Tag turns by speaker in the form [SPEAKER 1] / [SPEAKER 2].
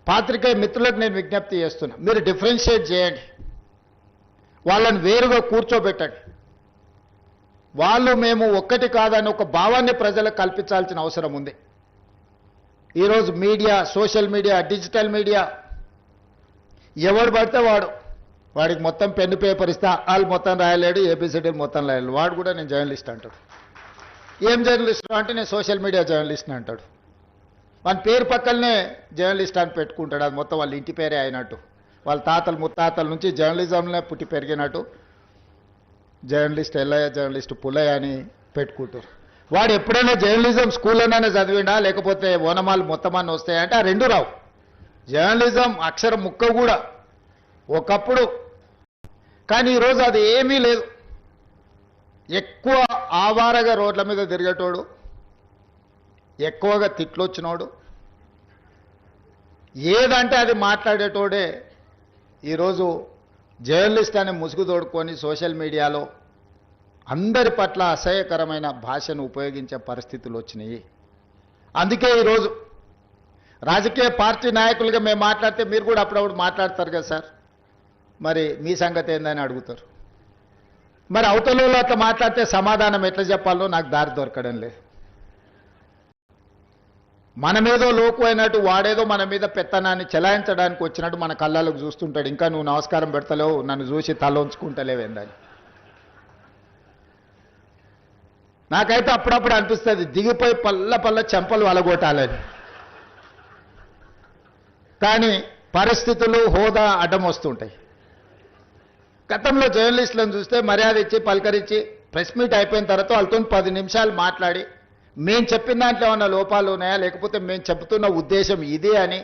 [SPEAKER 1] పాత్రికేయ మిత్రులకు నేను విజ్ఞప్తి చేస్తున్నా, మీరు డిఫరెన్షియేట్ చేయండి, వాళ్ళని వేరుగా కూర్చోబెట్టండి. వాళ్ళు మేము ఒక్కటి కాదని ఒక భావాన్ని ప్రజలకు కల్పించాల్సిన అవసరం ఉంది. ఈరోజు media, social media, digital media, ఎవడు పడితే వాడికి మొత్తం పెన్ను పేపర్ ఇస్తా, వాళ్ళు మొత్తం రాయలేడు, ఏబిసిడి మొత్తం రాయలేడు, వాడు కూడా నేను జర్నలిస్ట్ అంటాడు. ఏం జర్నలిస్ట్ అంటే నేను సోషల్ మీడియా జర్నలిస్ట్ని అంటాడు. వాళ్ళ పేరు పక్కనే జర్నలిస్ట్ అని పెట్టుకుంటాడు. అది మొత్తం వాళ్ళ ఇంటి పేరే అయినట్టు, వాళ్ళ తాతలు ముత్తాతల నుంచి జర్నలిజంలో పుట్టి పెరిగినట్టు జర్నలిస్ట్ ఎల్లయ్య, జర్నలిస్ట్ పుల్లయ్య అని పెట్టుకుంటారు. వాడు ఎప్పుడైనా జర్నలిజం స్కూల్లోనే చదివిండా, లేకపోతే ఓనమాలు మొత్తం అన్నీ వస్తాయంటే ఆ రెండు రావు. జర్నలిజం అక్షరం ముక్క కూడా ఒకప్పుడు, కానీ ఈరోజు అది ఏమీ లేదు. ఎక్కువ ఆవారగా రోడ్ల మీద తిరిగేటోడు, ఎక్కువగా తిట్లొచ్చినోడు, ఏదంటే అది మాట్లాడేటోడే ఈరోజు జర్నలిస్ట్ అనే ముసుగు తోడుకొని సోషల్ మీడియాలో అందరి పట్ల అసహ్యకరమైన భాషను ఉపయోగించే పరిస్థితులు వచ్చినాయి. అందుకే ఈరోజు రాజకీయ పార్టీ నాయకులుగా మేము మాట్లాడితే మీరు కూడా అప్పుడప్పుడు మాట్లాడతారు కదా సార్, మరి మీ సంగతి ఏందని అడుగుతారు. మరి అవతలలో అట్లా మాట్లాడితే సమాధానం ఎట్లా చెప్పాలో నాకు దారి దొరకడం లేదు. మనమేదో లోకు అయినట్టు వాడేదో మన మీద పెత్తనాన్ని చెలాయించడానికి వచ్చినట్టు మన కళ్ళకు చూస్తుంటాడు. ఇంకా నువ్వు నమస్కారం పెడతలేవు, నన్ను చూసి తల ఉంచుకుంటలేవేందని. నాకైతే అప్పుడప్పుడు అనిపిస్తుంది దిగిపోయి పల్ల చెంపలు వలగొట్టాలని. కానీ పరిస్థితులు, హోదా అడ్డం వస్తుంటాయి. గతంలో జర్నలిస్టులను చూస్తే మర్యాద ఇచ్చి పలకరించి ప్రెస్ మీట్ అయిపోయిన తర్వాత వాళ్ళతో 10 నిమిషాలు మాట్లాడి మేము చెప్పిన దాంట్లో ఏమన్నా లోపాలు ఉన్నాయా, లేకపోతే మేము చెబుతున్న ఉద్దేశం ఇదే అని